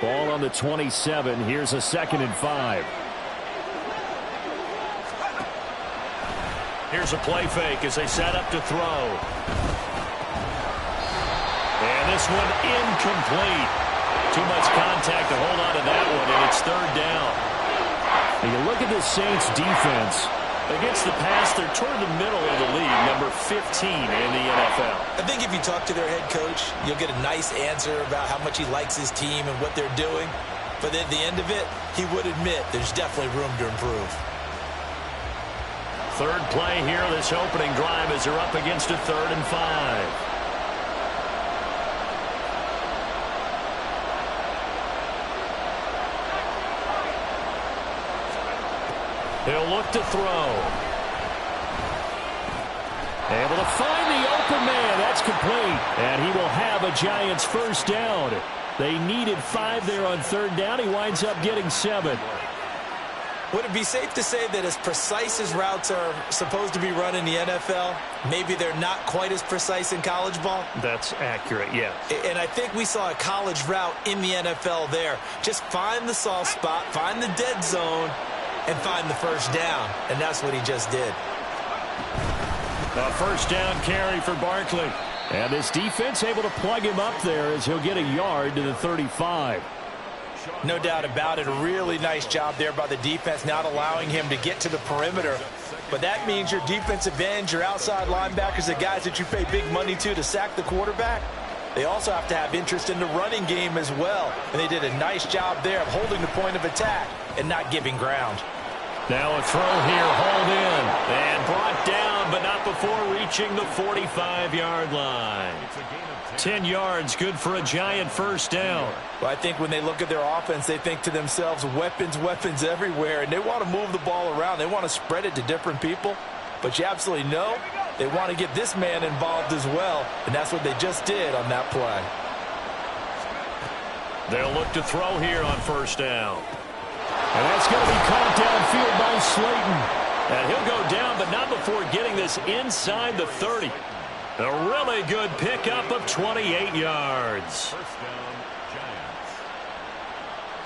Ball on the 27. Here's a 2nd and 5. Here's a play fake as they set up to throw. And this one incomplete. Too much contact to hold on to that one, and it's 3rd down. And you look at the Saints defense. Against the pass, they're toward the middle of the league, number 15 in the NFL. I think if you talk to their head coach, you'll get a nice answer about how much he likes his team and what they're doing. But at the end of it, he would admit there's definitely room to improve. 3rd play here, this opening drive, as they're up against a 3rd and 5. He'll look to throw. Able to find the open man. That's complete. And he will have a Giants 1st down. They needed 5 there on 3rd down. He winds up getting 7. Would it be safe to say that as precise as routes are supposed to be run in the NFL, maybe they're not quite as precise in college ball? That's accurate, yeah. And I think we saw a college route in the NFL there. Just find the soft spot, find the dead zone, and find the 1st down. And that's what he just did. A 1st down carry for Barkley. And this defense able to plug him up there as he'll get a yard to the 35. No doubt about it. A really nice job there by the defense, not allowing him to get to the perimeter. But that means your defensive ends, your outside linebackers, the guys that you pay big money to sack the quarterback, they also have to have interest in the running game as well. And they did a nice job there of holding the point of attack and not giving ground. Now a throw here, hauled in, and brought down, but not before reaching the 45-yard line. 10 yards, good for a Giant 1st down. Well, I think when they look at their offense, they think to themselves, weapons, weapons everywhere, and they want to move the ball around. They want to spread it to different people, but you absolutely know they want to get this man involved as well, and that's what they just did on that play. They'll look to throw here on 1st down. And that's going to be caught downfield by Slayton. And he'll go down, but not before getting this inside the 30. A really good pickup of 28 yards.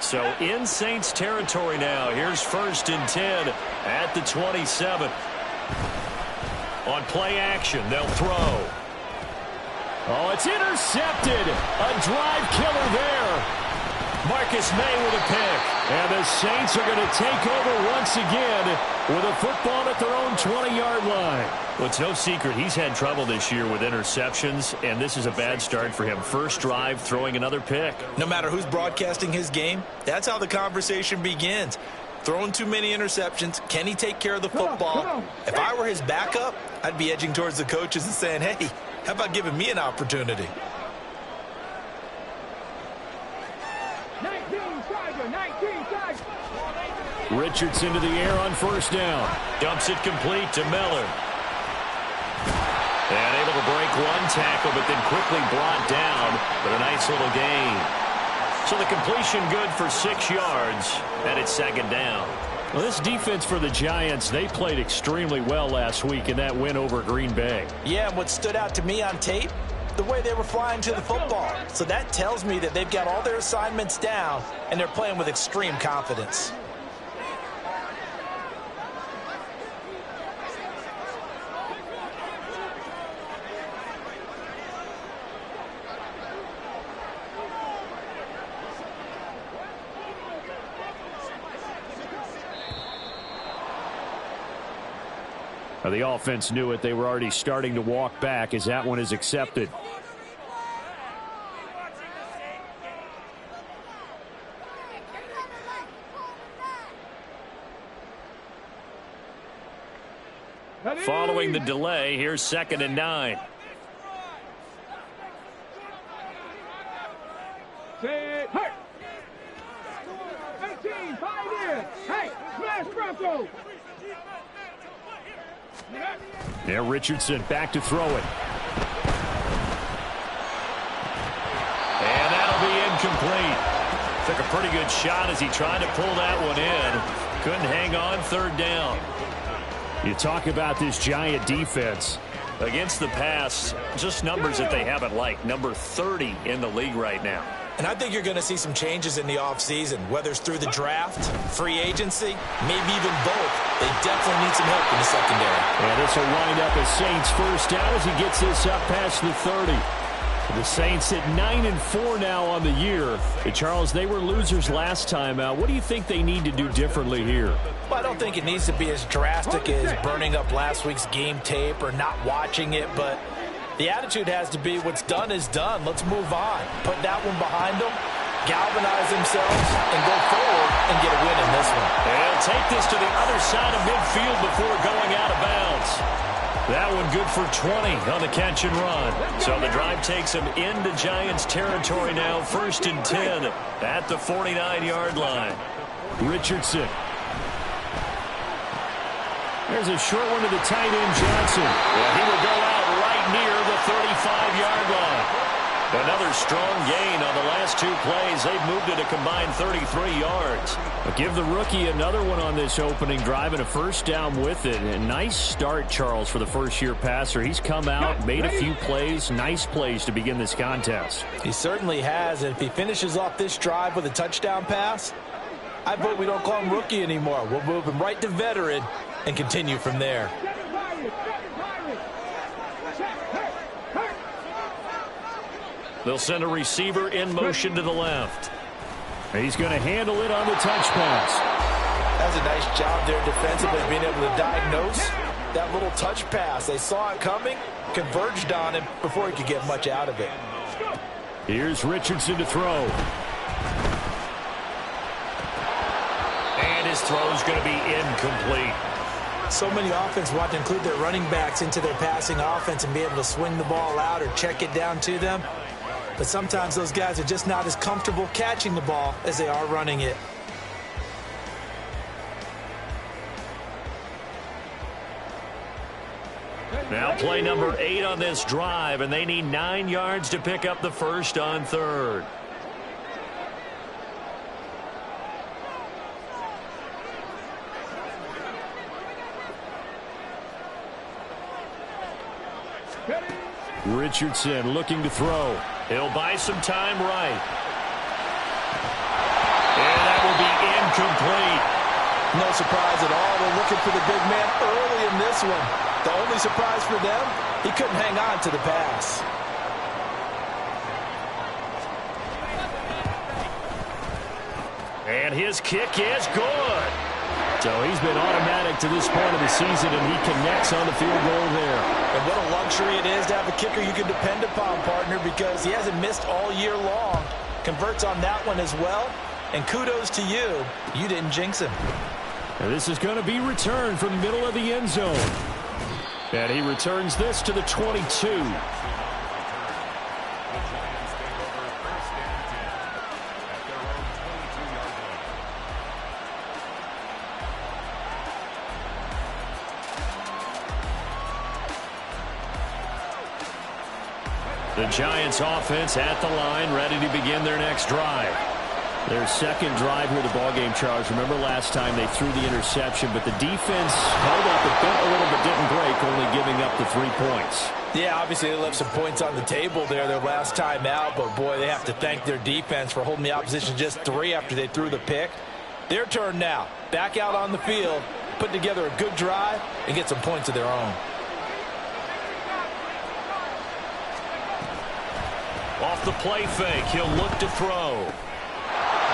So in Saints territory now. Here's 1st and 10 at the 27. On play action, they'll throw. Oh, it's intercepted. A drive killer there. Marcus May with a pick. And the Saints are going to take over once again with a football at their own 20-yard line. Well, it's no secret he's had trouble this year with interceptions, and this is a bad start for him. 1st drive, throwing another pick. No matter who's broadcasting his game, that's how the conversation begins. Throwing too many interceptions. Can he take care of the football? If I were his backup, I'd be edging towards the coaches and saying, hey, how about giving me an opportunity? 19 Tiger. Richardson to the air on 1st down. Dumps it complete to Miller. And able to break one tackle, but then quickly brought down with a nice little gain. So the completion good for 6 yards, and it's 2nd down. Well, this defense for the Giants, they played extremely well last week in that win over Green Bay. Yeah, and what stood out to me on tape, the way they were flying to the football. So that tells me that they've got all their assignments down, and they're playing with extreme confidence. The offense knew it. They were already starting to walk back as that one is accepted. Following the delay, here's 2nd and 9. Set, hey! 18, 5 in. Hey, smash Bronco! Yeah, Richardson back to throw it. And that'll be incomplete. Took a pretty good shot as he tried to pull that one in. Couldn't hang on. 3rd down. You talk about this Giant defense. Against the pass, just numbers that they haven't liked. Number 30 in the league right now. And I think you're going to see some changes in the offseason, whether it's through the draft, free agency, maybe even both. They definitely need some help in the secondary. And this will wind up as Saints first down as he gets this up past the 30. The Saints at 9-4 now on the year. Charles, they were losers last time out. What do you think they need to do differently here? Well, I don't think it needs to be as drastic as burning up last week's game tape or not watching it, but the attitude has to be what's done is done. Let's move on. Put that one behind them, galvanize themselves, and go forward and get a win in this one. They'll take this to the other side of midfield before going out of bounds. That one good for 20 on the catch and run. So the drive takes them into Giants territory now, 1st and 10 at the 49-yard line. Richardson. There's a short one to the tight end, Johnson. Yeah, he will go out right near the 35-yard line. Another strong gain on the last 2 plays. They've moved it a combined 33 yards. But give the rookie another one on this opening drive and a first down with it. A nice start, Charles, for the first-year passer. He's come out, made a few plays, nice plays to begin this contest. He certainly has, and if he finishes off this drive with a touchdown pass, I vote we don't call him rookie anymore. We'll move him right to veteran and continue from there. They'll send a receiver in motion to the left. He's going to handle it on the touch pass. That's a nice job there defensively, being able to diagnose that little touch pass. They saw it coming, converged on him before he could get much out of it. Here's Richardson to throw. And his throw's going to be incomplete. So many offenses want to include their running backs into their passing offense and be able to swing the ball out or check it down to them. But sometimes those guys are just not as comfortable catching the ball as they are running it. Now play number 8 on this drive, and they need 9 yards to pick up the first on 3rd. Richardson looking to throw. He'll buy some time right. And that will be incomplete. No surprise at all. They're looking for the big man early in this one. The only surprise for them, he couldn't hang on to the pass. And his kick is good. So he's been automatic to this point of the season, and he connects on the field goal there. And what a luxury it is to have a kicker you can depend upon, partner, because he hasn't missed all year long. Converts on that one as well. And kudos to you. You didn't jinx him. And this is going to be returned from the middle of the end zone. And he returns this to the 22. The Giants offense at the line, ready to begin their next drive. Their second drive here of the ballgame, Charles. Remember last time they threw the interception, but the defense held up a little bit, didn't break, only giving up the 3 points. Yeah, obviously they left some points on the table there their last time out, but boy, they have to thank their defense for holding the opposition just 3 after they threw the pick. Their turn now. Back out on the field, put together a good drive, and get some points of their own. Off the play fake, he'll look to throw.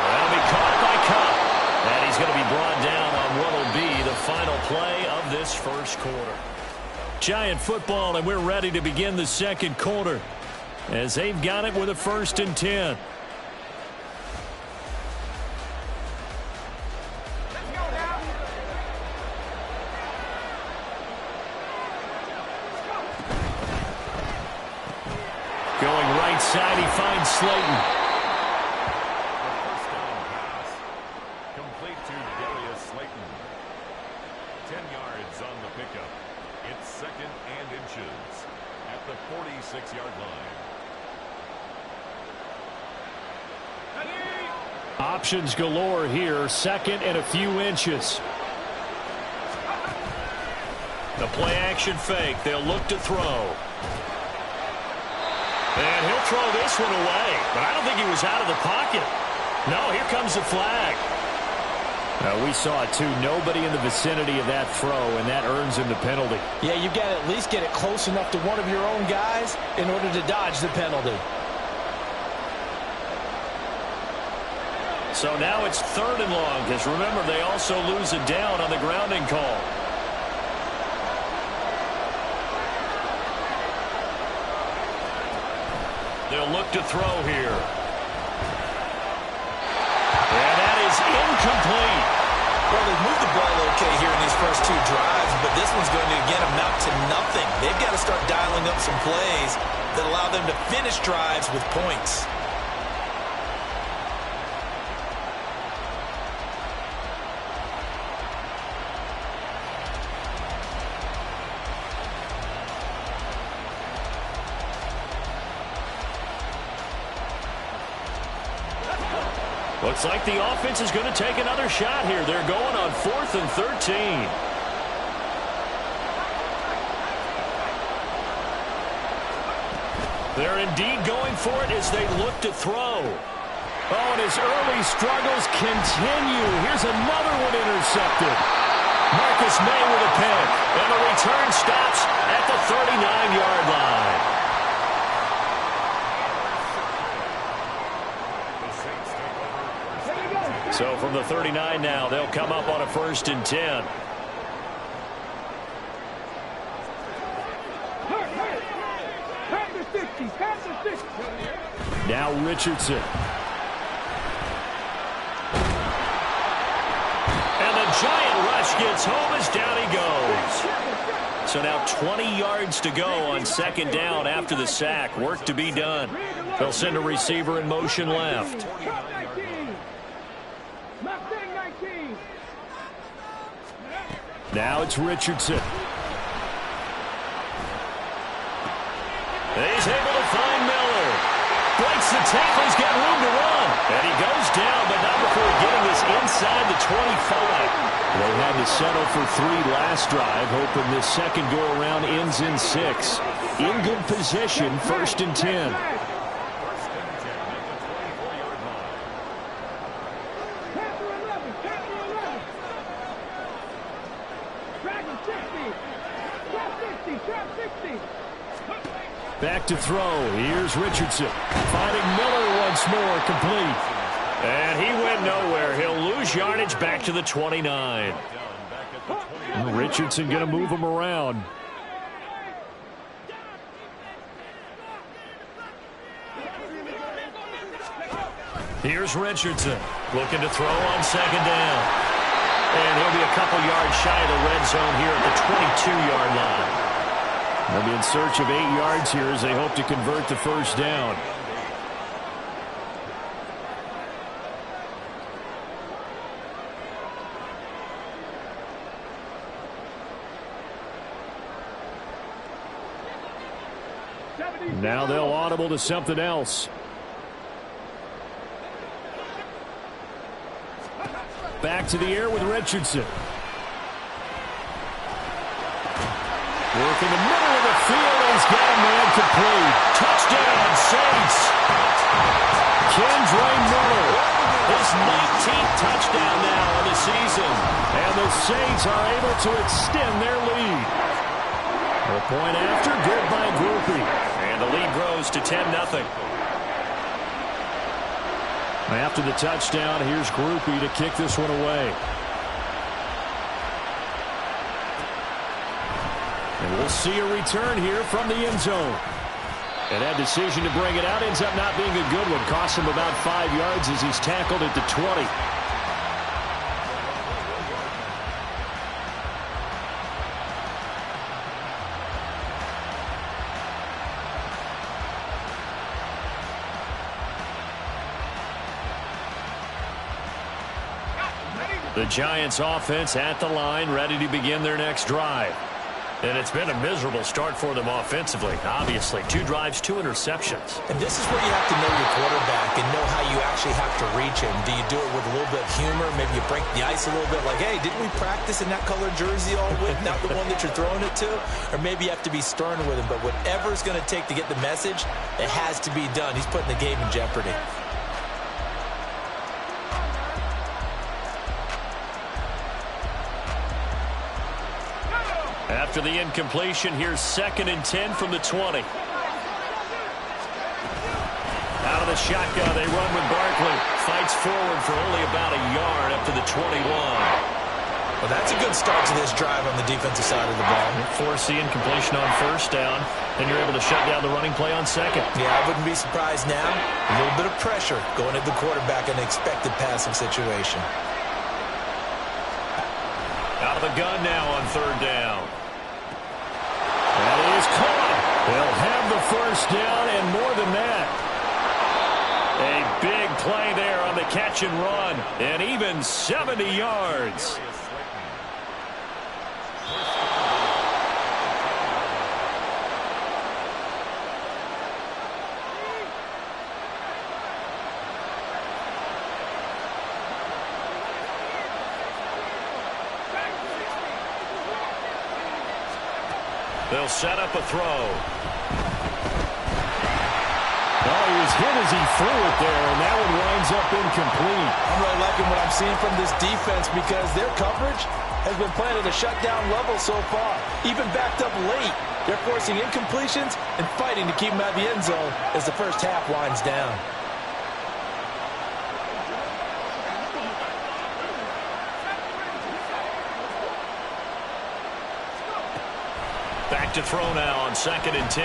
That'll be caught by Cup. And he's going to be brought down on what will be the final play of this first quarter. Giant football, and we're ready to begin the second quarter as they've got it with a 1st and 10. Going right side, he finds Slayton. Complete to Darius Slayton. 10 yards on the pickup. It's 2nd and inches at the 46-yard line. Options galore here. 2nd and a few inches. The play action fake. They'll look to throw. And he'll throw this one away. But I don't think he was out of the pocket. No, here comes the flag. We saw it, too. Nobody in the vicinity of that throw, and that earns him the penalty. Yeah, you've got to at least get it close enough to one of your own guys in order to dodge the penalty. So now it's 3rd and long, because remember, they also lose a down on the grounding call. They'll look to throw here. And that is incomplete. Well, they've moved the ball okay here in these first 2 drives, but this one's going to, again, amount to nothing. They've got to start dialing up some plays that allow them to finish drives with points. Looks like the offense is going to take another shot here. They're going on 4th and 13. They're indeed going for it as they look to throw. Oh, and his early struggles continue. Here's another one intercepted. Marcus May with a pick. And the return stops at the 39-yard line. So from the 39 now, they'll come up on a 1st and 10. Now Richardson. And the giant rush gets home as down he goes. So now 20 yards to go on 2nd down after the sack. Work to be done. They'll send a receiver in motion left. Now it's Richardson. He's able to find Miller. Breaks the tackle. He's got room to run. And he goes down, but not before getting this inside the 25. They had to settle for 3 last drive, hoping this second go-around ends in 6. In good position, 1st and 10. Back to throw. Here's Richardson. Finding Miller once more, complete. And he went nowhere. He'll lose yardage back to the 29. Richardson going to move him around. Here's Richardson looking to throw on 2nd down. And he'll be a couple yards shy of the red zone here at the 22-yard line. They'll be in search of 8 yards here as they hope to convert the 1st down. Now they'll audible to something else. Back to the air with Richardson. Work in the middle of the field, and he's got a man complete. Touchdown, Saints. Kendre Miller, his 19th touchdown now of the season. And the Saints are able to extend their lead. A point after, good by Groupie. And the lead grows to 10-0. After the touchdown, here's Groupie to kick this one away. And we'll see a return here from the end zone. And that decision to bring it out ends up not being a good one. Costs him about 5 yards as he's tackled at the 20. The Giants offense at the line, ready to begin their next drive. And it's been a miserable start for them offensively, obviously. 2 drives, 2 interceptions. And this is where you have to know your quarterback and know how you actually actually have to reach him? Do you do it with a little bit of humor? Maybe you break the ice a little bit, like, hey, didn't we practice in that colored jersey all week, not the one that you're throwing it to? Or maybe you have to be stern with him, but whatever it's going to take to get the message, it has to be done. He's putting the game in jeopardy. After the incompletion, here's 2nd and 10 from the 20. Out of the shotgun, they run with Barkley. Fights forward for only about a yard up to the 21. Well, that's a good start to this drive on the defensive side of the ball. Force the incompletion on 1st down, and you're able to shut down the running play on 2nd. Yeah, I wouldn't be surprised now. A little bit of pressure going at the quarterback in an expected passing situation. Out of the gun now on 3rd down. That is caught. They'll have the 1st down and more than that. A big play there on the catch and run, and even 70 yards. They'll set up a throw. Oh, he was hit as he threw it there, and that one winds up incomplete. I'm really liking what I'm seeing from this defense because their coverage has been playing at a shutdown level so far. Even backed up late, they're forcing incompletions and fighting to keep them out of the end zone as the first half winds down. Back to throw now on 2nd and 10.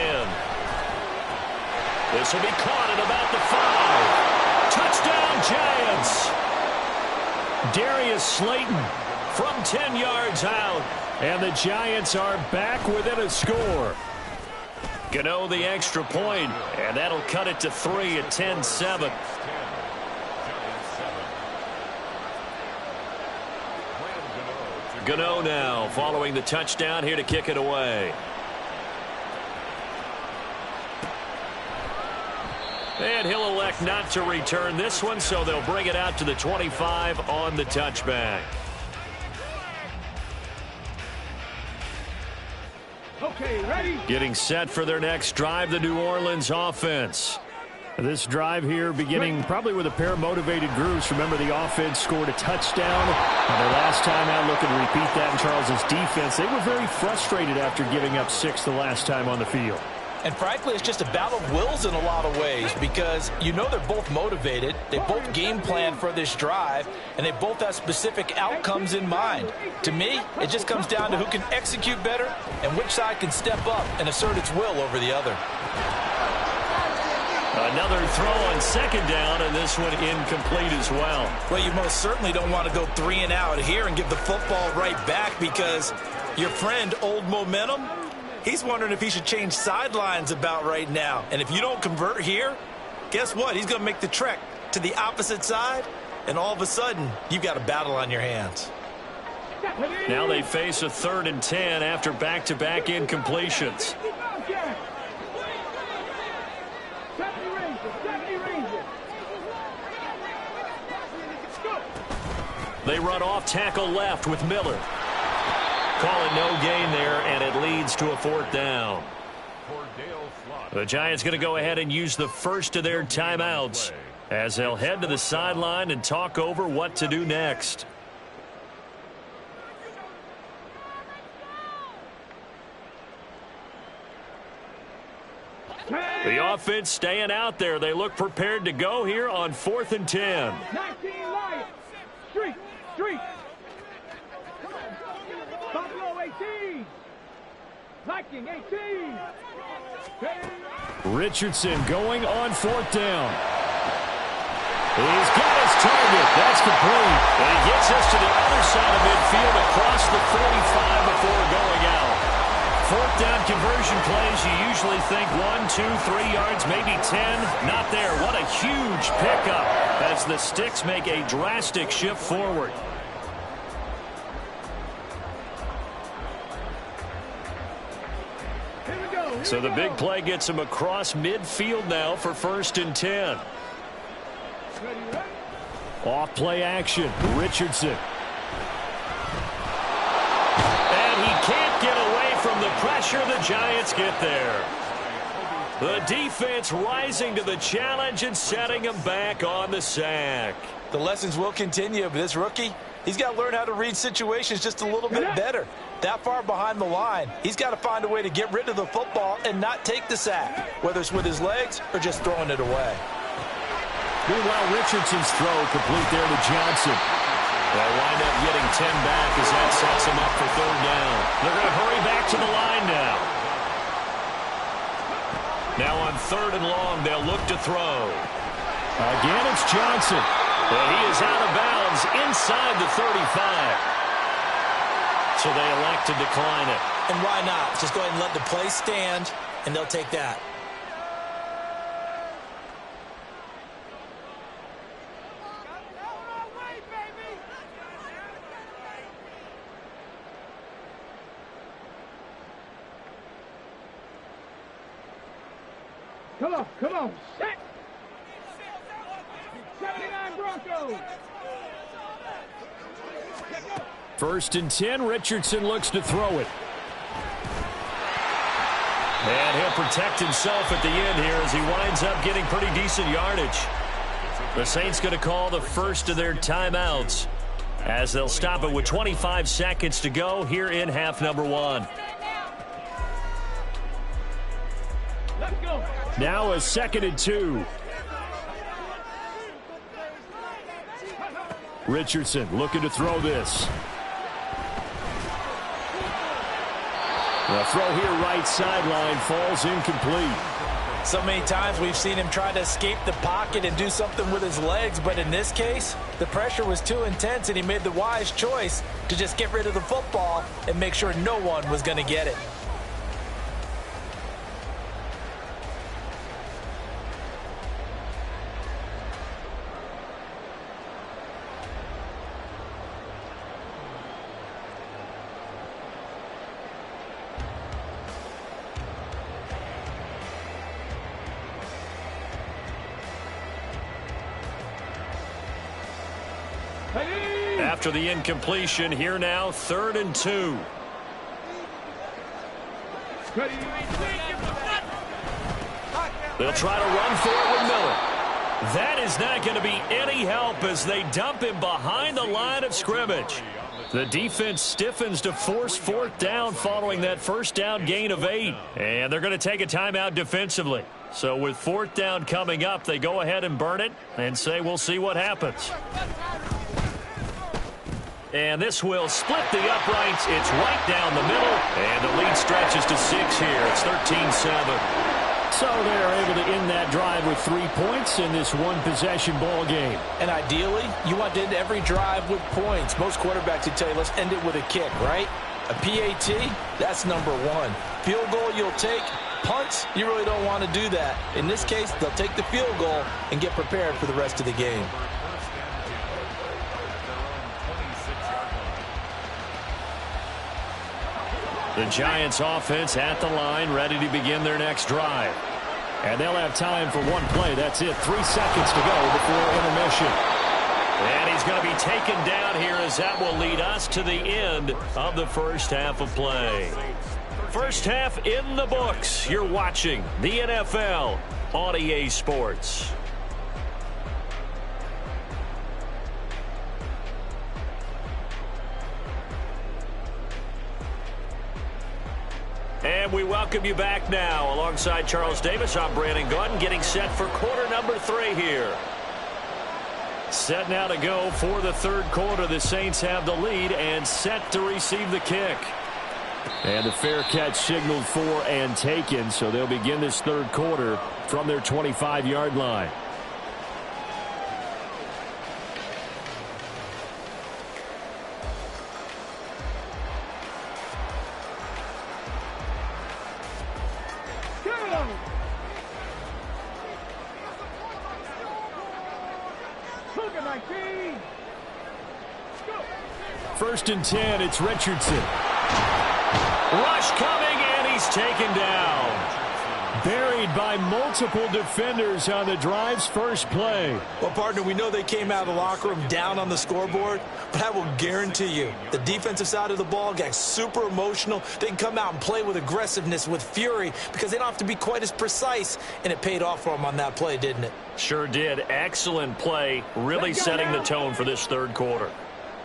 This will be caught at about the 5. Touchdown, Giants! Darius Slayton from 10 yards out. And the Giants are back within a score. Gano the extra point, and that'll cut it to 3 at 10-7. Gano now following the touchdown here to kick it away. And he'll elect not to return this one, so they'll bring it out to the 25 on the touchback. Okay, ready? Getting set for their next drive, the New Orleans offense. This drive here beginning probably with a pair of motivated groups. Remember, the offense scored a touchdown. And their last time out, looking to repeat that in Charles's defense. They were very frustrated after giving up 6 the last time on the field. And frankly, it's just a battle of wills in a lot of ways because you know they're both motivated. They both game plan for this drive, and they both have specific outcomes in mind. To me, it just comes down to who can execute better and which side can step up and assert its will over the other. Another throw on 2nd down, and this one incomplete as well. Well, you most certainly don't want to go 3 and out here and give the football right back because your friend, Old Momentum, he's wondering if he should change sidelines about right now. And if you don't convert here, guess what? He's going to make the trek to the opposite side, and all of a sudden, you've got a battle on your hands. Now they face a 3rd and 10 after back-to-back incompletions. They run off tackle left with Miller. Call it no gain there, and it leads to a 4th down. The Giants going to go ahead and use the first of their timeouts as they'll head to the sideline and talk over what to do next. The offense staying out there. They look prepared to go here on 4th and 10. 19 Lions. Street. Buffalo 18. Viking 18. Richardson going on 4th down. He's got his target. That's complete. And he gets us to the other side of midfield across the 45 before going out. 4th down conversion plays, you usually think 1, 2, 3 yards, maybe 10. Not there. What a huge pickup as the Sticks make a drastic shift forward. So the big play gets him across midfield now for 1st and 10. Ready, ready. Off play action. Richardson. And he can't get away from the pressure. The Giants get there. The defense rising to the challenge and setting him back on the sack. The lessons will continue, but this rookie, he's got to learn how to read situations just a little bit better. That far behind the line, he's got to find a way to get rid of the football and not take the sack, whether it's with his legs or just throwing it away. Meanwhile, Richardson's throw complete there to Johnson. They'll wind up getting 10 back as that sets him up for third down. They're going to hurry back to the line now. Now on third and long, they'll look to throw. Again, it's Johnson. And he is out of bounds inside the 35. So they elect to decline it. And why not? Just go ahead and let the play stand, and they'll take that. Come on, set. 79 Broncos. First and 10, Richardson looks to throw it. And he'll protect himself at the end here as he winds up getting pretty decent yardage. The Saints going to call the first of their timeouts as they'll stop it with 25 seconds to go here in half number one. Let's go. Now a 2nd and 2. Richardson looking to throw this. The throw here right sideline falls incomplete. So many times we've seen him try to escape the pocket and do something with his legs, but in this case, the pressure was too intense and he made the wise choice to just get rid of the football and make sure no one was going to get it. After the incompletion, here now, 3rd and 2. They'll try to run for it with Miller. That is not going to be any help as they dump him behind the line of scrimmage. The defense stiffens to force 4th down following that first down gain of 8. And they're going to take a timeout defensively. So with 4th down coming up, they go ahead and burn it and say we'll see what happens. And this will split the uprights. It's right down the middle. And the lead stretches to 6 here. It's 13-7. So they're able to end that drive with 3 points in this one-possession ball game. And ideally, you want to end every drive with points. Most quarterbacks would tell you, let's end it with a kick, right? A PAT, that's number 1. Field goal you'll take. Punts, you really don't want to do that. In this case, they'll take the field goal and get prepared for the rest of the game. The Giants offense at the line, ready to begin their next drive. And they'll have time for one play. That's it. 3 seconds to go before intermission. And he's going to be taken down here as that will lead us to the end of the first half of play. First half in the books. You're watching the NFL on EA Sports. And we welcome you back now. Alongside Charles Davis, I'm Brandon Gordon, getting set for quarter number 3 here. Set now to go for the third quarter. The Saints have the lead and set to receive the kick. And the fair catch signaled for and taken, so they'll begin this third quarter from their 25-yard line. First and 10, it's Richardson. Rush coming, and he's taken down. Buried by multiple defenders on the drive's first play. Well, partner, we know they came out of the locker room down on the scoreboard, but I will guarantee you the defensive side of the ball got super emotional. They can come out and play with aggressiveness, with fury, because they don't have to be quite as precise, and it paid off for them on that play, didn't it? Sure did. Excellent play, really setting the tone for this third quarter.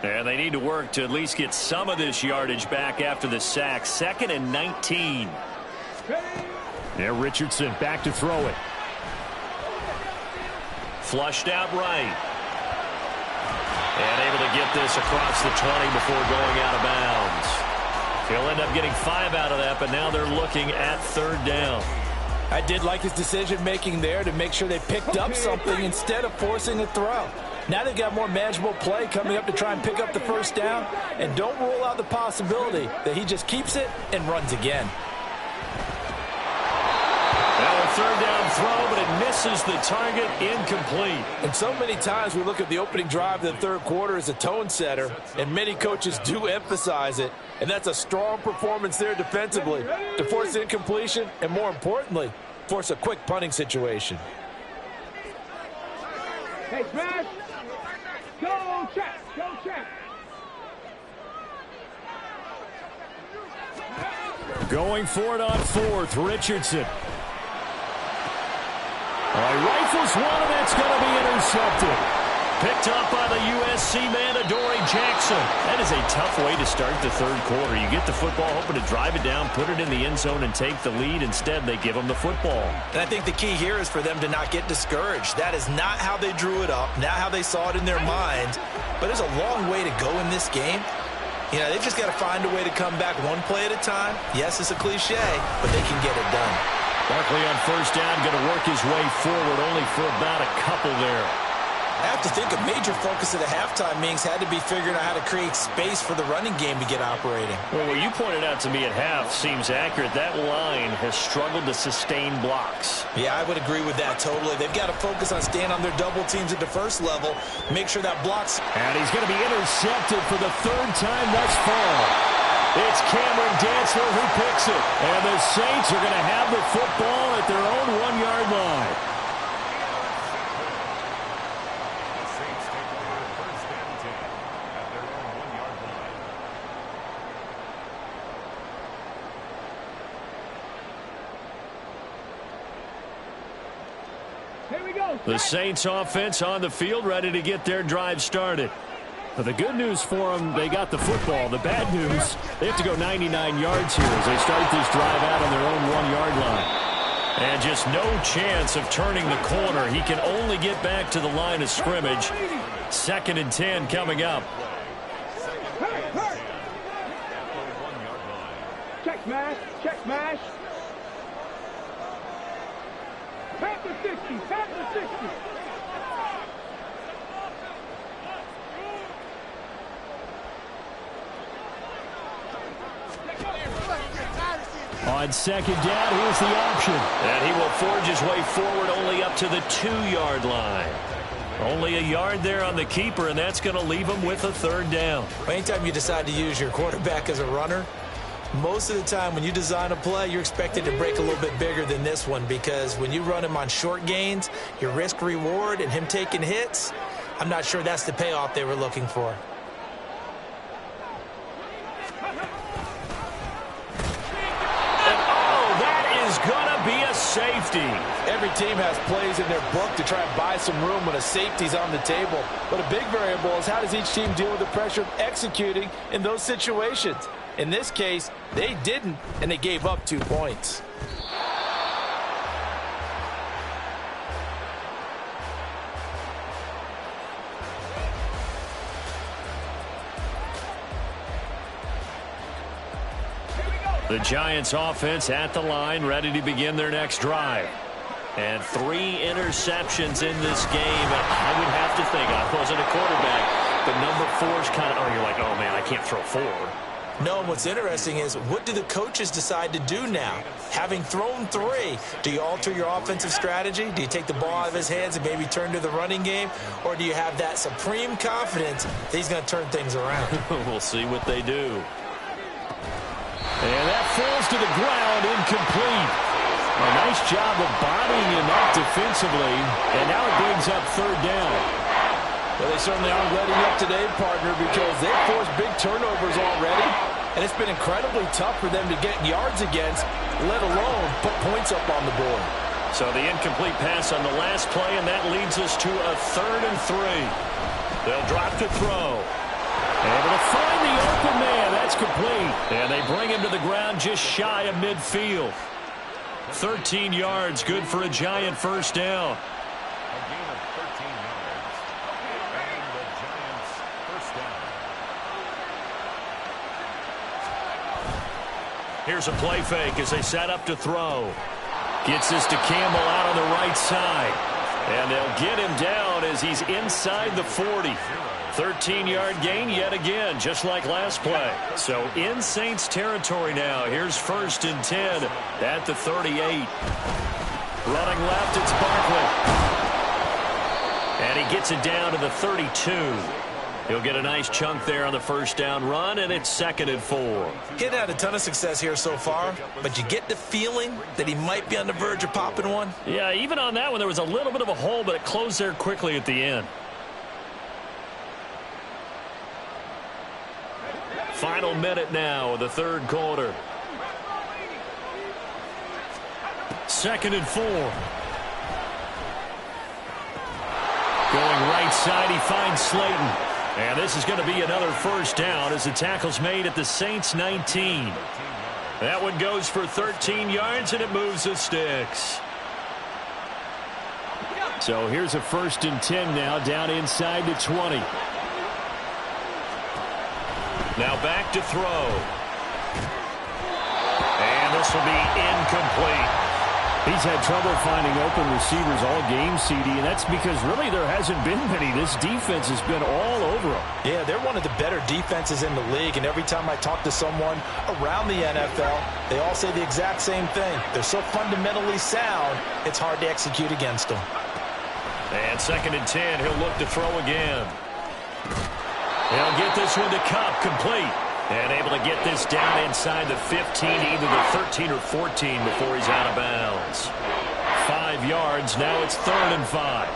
And they need to work to at least get some of this yardage back after the sack. 2nd and 19. There, Richardson back to throw it. Flushed out right. And able to get this across the 20 before going out of bounds. He'll end up getting 5 out of that, but now they're looking at 3rd down. I did like his decision-making there to make sure they picked up something instead of forcing a throw. Now they've got more manageable play coming up to try and pick up the 1st down, and don't rule out the possibility that he just keeps it and runs again. Now a 3rd down throw, but it misses the target, incomplete. And so many times we look at the opening drive of the 3rd quarter as a tone setter, and many coaches do emphasize it. And that's a strong performance there defensively to force incompletion and, more importantly, force a quick punting situation. Hey, Smash. Go check. Go check. Going for it on 4th, Richardson. Rifles one, and that's going to be intercepted. Picked up by the USC man, Adoree Jackson. That is a tough way to start the 3rd quarter. You get the football, hoping to drive it down, put it in the end zone, and take the lead. Instead, they give them the football. And I think the key here is for them to not get discouraged. That is not how they drew it up, not how they saw it in their minds. But there's a long way to go in this game. You know, they've just got to find a way to come back one play at a time. Yes, it's a cliche, but they can get it done. Barkley on 1st down, going to work his way forward, only for about a couple there. I have to think a major focus of the halftime meetings had to be figuring out how to create space for the running game to get operating. Well, what you pointed out to me at half seems accurate. That line has struggled to sustain blocks. Yeah, I would agree with that totally. They've got to focus on staying on their double teams at the 1st level, make sure that blocks. And he's going to be intercepted for the 3rd time thus far. It's Cameron Dantzler who picks it. And the Saints are going to have the football at their own 1-yard line. The Saints offense on the field, ready to get their drive started. But the good news for them, they got the football. The bad news, they have to go 99 yards here as they start this drive out on their own 1-yard line. And just no chance of turning the corner. He can only get back to the line of scrimmage. 2nd and 10 coming up. Check mash. Check mash. Pat the 60. Pat the 60. On 2nd down, here's the option. And he will forge his way forward only up to the 2-yard line. Only a yard there on the keeper, and that's going to leave him with a 3rd down. Anytime you decide to use your quarterback as a runner, most of the time when you design a play, you're expected to break a little bit bigger than this one, because when you run him on short gains, your risk-reward and him taking hits, I'm not sure that's the payoff they were looking for. Safety. Every team has plays in their book to try and buy some room when a safety's on the table. But a big variable is how does each team deal with the pressure of executing in those situations. In this case, they didn't, and they gave up 2 points. The Giants offense at the line, ready to begin their next drive. And 3 interceptions in this game. I would have to think, I wasn't a quarterback, but number 4 is kind of, oh, you're like, oh, man, I can't throw 4. No, and what's interesting is, what do the coaches decide to do now? Having thrown 3, do you alter your offensive strategy? Do you take the ball out of his hands and maybe turn to the running game? Or do you have that supreme confidence that he's going to turn things around? We'll see what they do. And that falls to the ground, incomplete. A nice job of bodying him up defensively, and now it brings up third down. Well, they certainly aren't letting up today, partner, because they've forced big turnovers already, and it's been incredibly tough for them to get yards against, let alone put points up on the board. So the incomplete pass on the last play, and that leads us to a 3rd and 3. They'll drop to throw. Able to find the open man. That's complete. And they bring him to the ground just shy of midfield. 13 yards, good for a Giant first down. A gain of 13 yards. And the Giants first down. Here's a play fake as they set up to throw. Gets this to Campbell out on the right side. And they'll get him down as he's inside the 40. 13-yard gain yet again, just like last play. So in Saints territory now. Here's 1st and 10 at the 38. Running left, it's Barkley. And he gets it down to the 32. He'll get a nice chunk there on the first down run, and it's 2nd and 4. He hadn't had a ton of success here so far, but you get the feeling that he might be on the verge of popping one. Yeah, even on that one, there was a little bit of a hole, but it closed there quickly at the end. Final minute now of the 3rd quarter. 2nd and 4. Going right side, he finds Slayton. And this is going to be another first down as the tackle's made at the Saints 19. That one goes for 13 yards, and it moves the sticks. So here's a 1st and 10 now, down inside the 20. Now back to throw. And this will be incomplete. He's had trouble finding open receivers all game, CD, and that's because really there hasn't been many. This defense has been all over him. Yeah, they're one of the better defenses in the league, and every time I talk to someone around the NFL, they all say the exact same thing. They're so fundamentally sound, it's hard to execute against them. And 2nd and 10, he'll look to throw again. He'll get this one to Cup, complete. And able to get this down inside the 15, either the 13 or 14 before he's out of bounds. 5 yards, now it's 3rd and 5.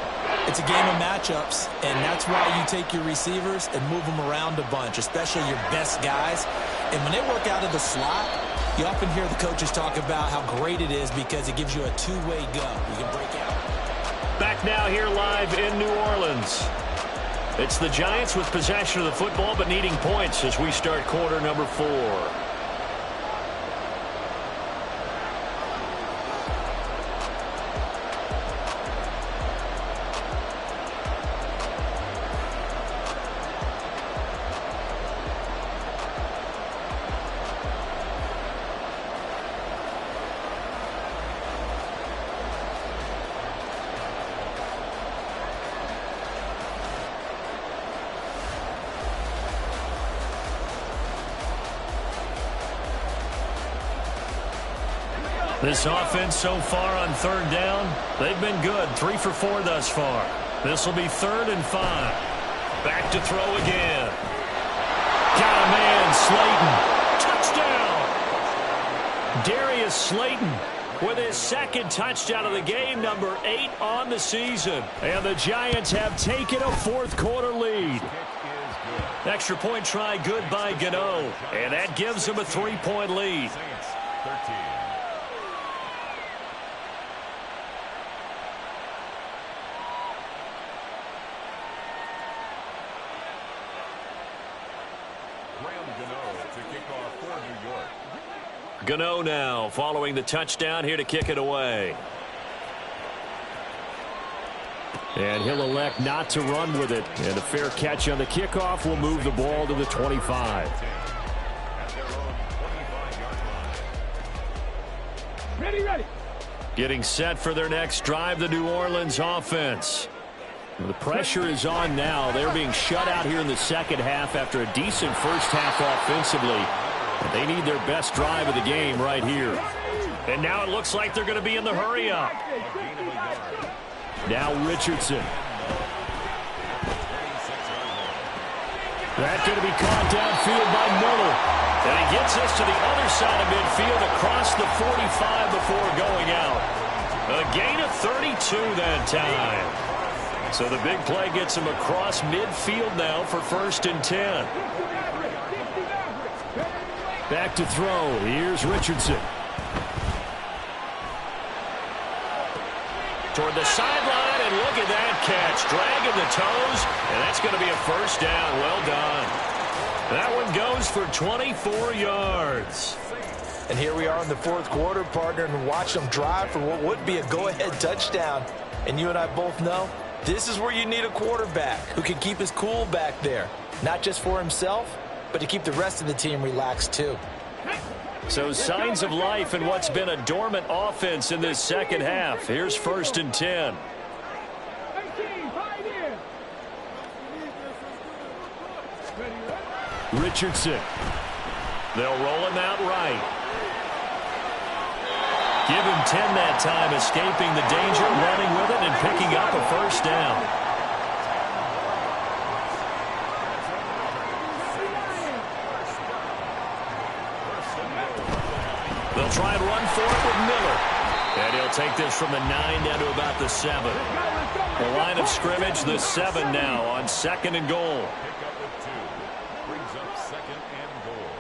It's a game of matchups, and that's why you take your receivers and move them around a bunch, especially your best guys. And when they work out of the slot, you often hear the coaches talk about how great it is because it gives you a two-way go. You can break out. Back now here live in New Orleans. It's the Giants with possession of the football but needing points as we start quarter number 4. This offense so far on 3rd down, they've been good. 3 for 4 thus far. This will be 3rd and 5. Back to throw again. Got a man, Slayton. Touchdown! Darius Slayton with his 2nd touchdown of the game, number 8 on the season. And the Giants have taken a 4th quarter lead. Extra point try good by Gano. And that gives them a 3-point lead. Gano now following the touchdown here to kick it away. And he'll elect not to run with it. And a fair catch on the kickoff will move the ball to the 25. Ready. Getting set for their next drive, the New Orleans offense. The pressure is on now. They're being shut out here in the second half after a decent first half offensively. They need their best drive of the game right here. And now it looks like they're going to be in the hurry up. Now Richardson. That's going to be caught downfield by Miller. And he gets us to the other side of midfield across the 45 before going out. A gain of 32 that time. So the big play gets him across midfield now for 1st and 10. Back to throw. Here's Richardson. Toward the sideline, and look at that catch. Dragging the toes, and that's going to be a 1st down. Well done. That one goes for 24 yards. And here we are in the 4th quarter, partner, and watch them drive for what would be a go-ahead touchdown. And you and I both know this is where you need a quarterback who can keep his cool back there. Not just for himself, but to keep the rest of the team relaxed too. So signs of life in what's been a dormant offense in this second half. Here's 1st and 10. Richardson. They'll roll him out right. Give him 10 that time, escaping the danger, running with it, and picking up a 1st down. They'll try and run for it with Miller. And he'll take this from the 9 down to about the 7. The line of scrimmage, the 7 now on 2nd and goal. Pick up at 2. Brings up 2nd and goal.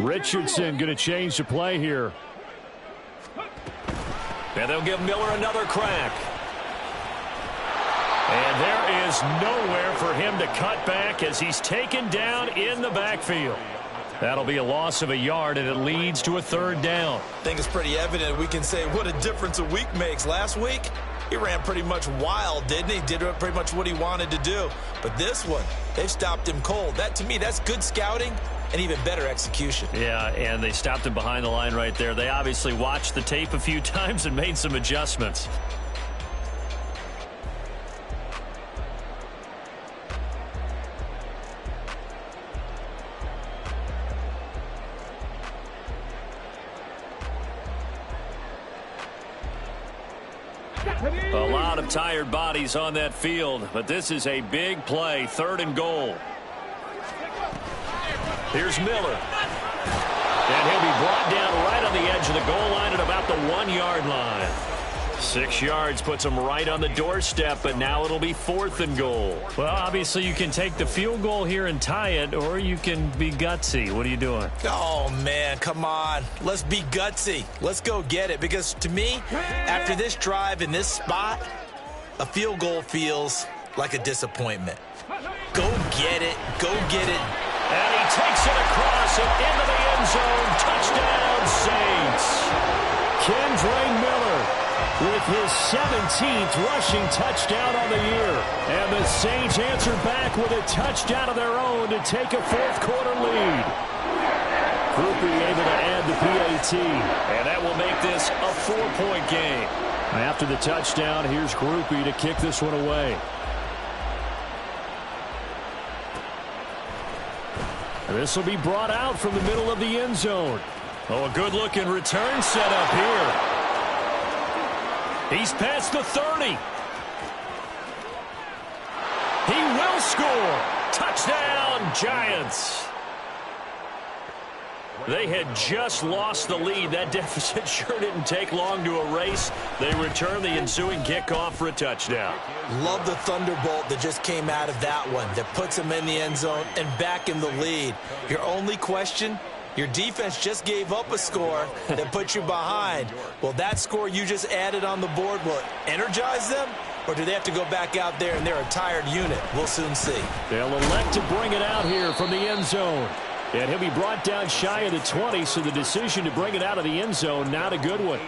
Richardson going to change the play here. And they'll give Miller another crack. And there is nowhere for him to cut back as he's taken down in the backfield. That'll be a loss of a yard, and it leads to a 3rd down. I think it's pretty evident we can say what a difference a week makes. Last week, he ran pretty much wild, didn't he? Did pretty much what he wanted to do. But this one, they've stopped him cold. That, to me, that's good scouting and even better execution. Yeah, and they stopped him behind the line right there. They obviously watched the tape a few times and made some adjustments. A lot of tired bodies on that field, but this is a big play, 3rd and goal. Here's Miller. And he'll be brought down right on the edge of the goal line at about the 1-yard line. 6 yards puts him right on the doorstep, but now it'll be 4th and goal. Well, obviously you can take the field goal here and tie it, or you can be gutsy. What are you doing? Oh, man, come on. Let's be gutsy. Let's go get it. Because to me, after this drive in this spot, a field goal feels like a disappointment. Go get it. Go get it. And he takes it across and into the end zone. Touchdown, Saints. Kendre Miller with his 17th rushing touchdown on the year. And the Saints answer back with a touchdown of their own to take a 4th quarter lead. Groupie able to add the PAT. And that will make this a 4-point game. After the touchdown, here's Groupie to kick this one away. This will be brought out from the middle of the end zone. Oh, a good-looking return set up here. He's past the 30. He will score. Touchdown, Giants. They had just lost the lead. That deficit sure didn't take long to erase. They return the ensuing kickoff for a touchdown. Love the thunderbolt that just came out of that one that puts them in the end zone and back in the lead. Your only question, your defense just gave up a score that put you behind. Well, that score you just added on the board, will it energize them? Or do they have to go back out there and they're a tired unit? We'll soon see. They'll elect to bring it out here from the end zone. And he'll be brought down shy of the 20, so the decision to bring it out of the end zone, not a good one.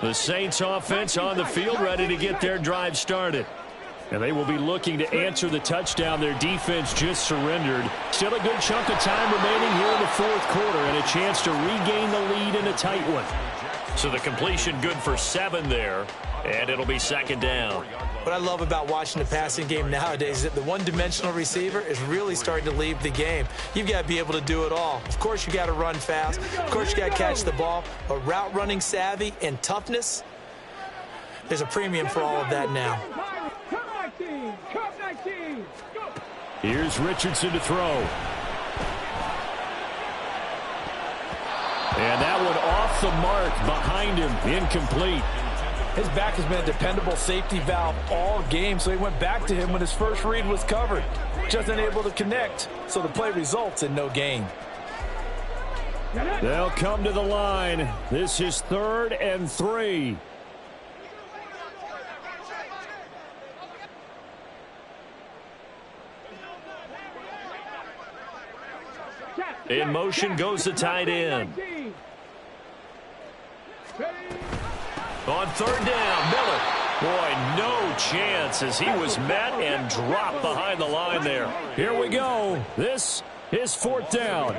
The Saints offense on the field, ready to get their drive started. And they will be looking to answer the touchdown their defense just surrendered. Still a good chunk of time remaining here in the fourth quarter and a chance to regain the lead in a tight one. So the completion good for 7 there, and it'll be second down. What I love about watching the passing game nowadays is that the one-dimensional receiver is really starting to leave the game. You've got to be able to do it all. Of course, you got to run fast. Of course, you got to catch the ball. But route running savvy and toughness, there's a premium for all of that now. Here's Richardson to throw. And that one off the mark behind him, incomplete. His back has been a dependable safety valve all game, so he went back to him when his first read was covered. Just unable to connect, so the play results in no gain. They'll come to the line. This is 3rd and 3. In motion goes the tight end. On 3rd down, Miller. Boy, no chance as he was met and dropped behind the line there. Here we go. This is 4th down.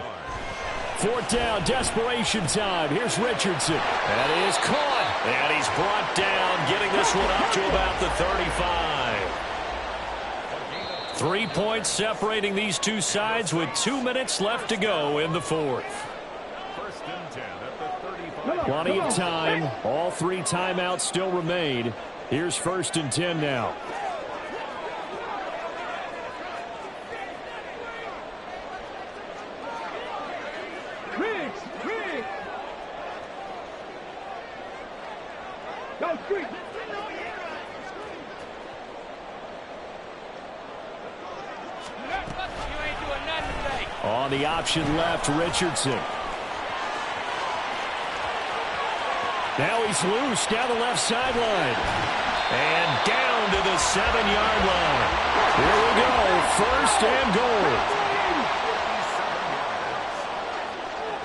4th down, desperation time. Here's Richardson. That is caught. And he's brought down, getting this one up to about the 35. 3 points separating these two sides with 2 minutes left to go in the fourth. First and 10 at the 35. Plenty of time. All 3 timeouts still remain. Here's 1st and 10 now. Go street. On the option left, Richardson. Now he's loose down the left sideline. And down to the 7-yard line. Here we go, 1st and goal.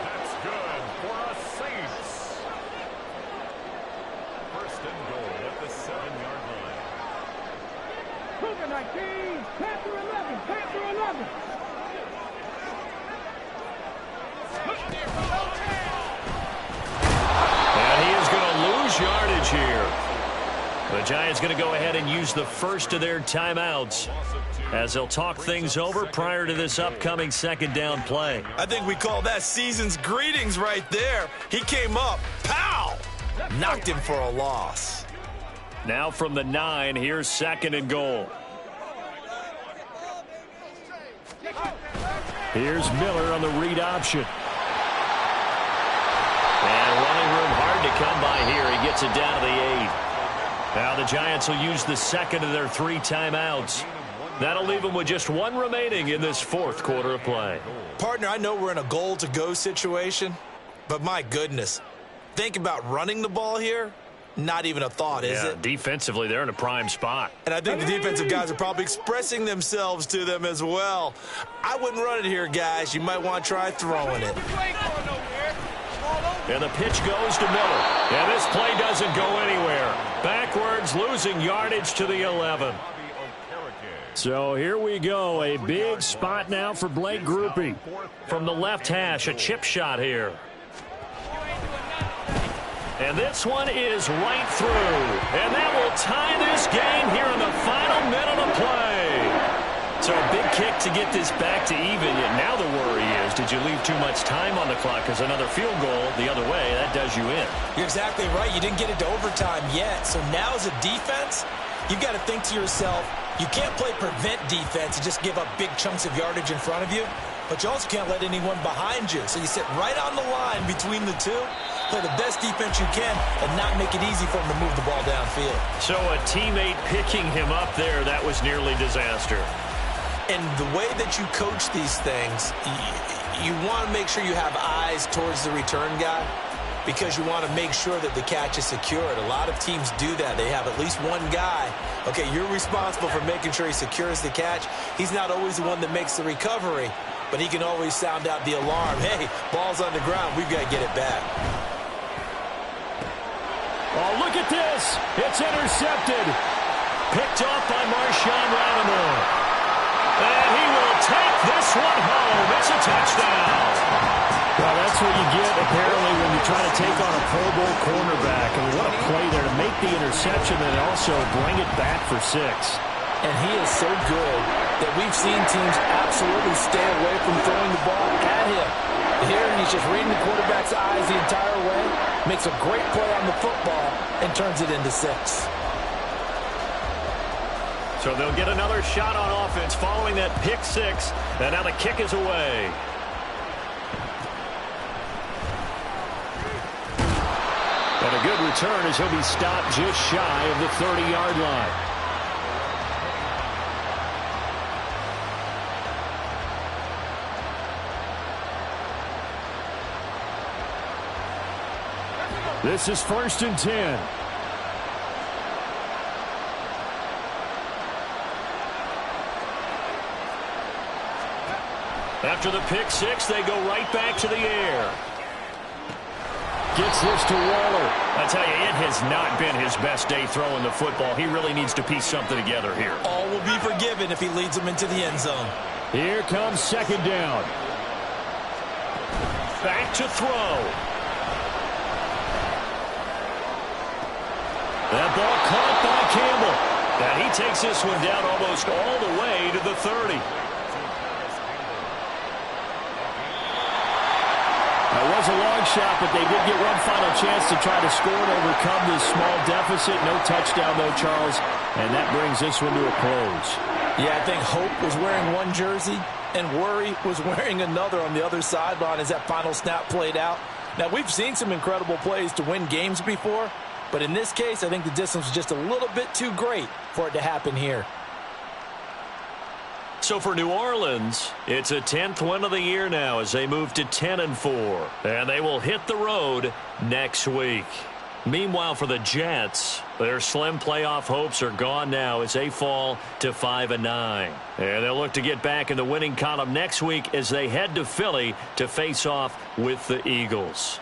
That's good for a Saints. First and goal at the 7-yard line. Cougar 19, Panther 11, Panther 11. And he is going to lose yardage here. The Giants going to go ahead and use the first of their timeouts as they'll talk things over prior to this upcoming 2nd down play. I think we call that season's greetings right there. He came up, pow! Knocked him for a loss. Now from the 9, here's 2nd and goal. Here's Miller on the read option. And running room hard to come by here. He gets it down to the 8. Now the Giants will use the 2nd of their 3 timeouts. That'll leave them with just 1 remaining in this 4th quarter of play. Partner, I know we're in a goal-to-go situation, but my goodness, think about running the ball here. Not even a thought, is it? Defensively, they're in a prime spot. And I think the defensive guys are probably expressing themselves to them as well. I wouldn't run it here, guys. You might want to try throwing it. And the pitch goes to Miller. And this play doesn't go anywhere. Backwards, losing yardage to the 11. So here we go. A big spot now for Blake Grupe. From the left hash, a chip shot here. And this one is right through. And that will tie this game here in the final minute of play. So a big kick to get this back to even. Yet now the worry is, did you leave too much time on the clock? Because another field goal the other way, that does you in. You're exactly right. You didn't get it to overtime yet. So now as a defense, you've got to think to yourself, you can't play prevent defense and just give up big chunks of yardage in front of you. But you also can't let anyone behind you. So you sit right on the line between the two, play the best defense you can, and not make it easy for them to move the ball downfield. So a teammate picking him up there, that was nearly disaster. And the way that you coach these things, you want to make sure you have eyes towards the return guy because you want to make sure that the catch is secured. A lot of teams do that. They have at least one guy. Okay, you're responsible for making sure he secures the catch. He's not always the one that makes the recovery, but he can always sound out the alarm. Hey, ball's on the ground. We've got to get it back. Oh, look at this. It's intercepted. picked off by Marshawn Lattimore. And he will take this one home. It's a touchdown. Well, that's what you get, apparently, when you try to take on a Pro Bowl cornerback. I mean, what a play there to make the interception and also bring it back for 6. And he is so good that we've seen teams absolutely stay away from throwing the ball at him. Here, he's just reading the quarterback's eyes the entire way, makes a great play on the football, and turns it into 6. So they'll get another shot on offense following that pick 6, and now the kick is away. And a good return as he'll be stopped just shy of the 30-yard line. This is 1st and 10. After the pick 6, they go right back to the air. Gets this to Waller. I tell you, it has not been his best day throwing the football. He really needs to piece something together here. All will be forgiven if he leads them into the end zone. Here comes 2nd down. Back to throw. That ball caught by Campbell. And he takes this one down almost all the way to the 30. It was a long shot, but they did get one final chance to try to score and overcome this small deficit. No touchdown, though, Charles. And that brings this one to a close. Yeah, I think Hope was wearing one jersey and Worry was wearing another on the other sideline as that final snap played out. Now, we've seen some incredible plays to win games before, but in this case, I think the distance was just a little bit too great for it to happen here. So for New Orleans, it's a 10th win of the year now as they move to 10-4. And they will hit the road next week. Meanwhile, for the Jets, their slim playoff hopes are gone now as they fall to 5-9. And they'll look to get back in the winning column next week as they head to Philly to face off with the Eagles.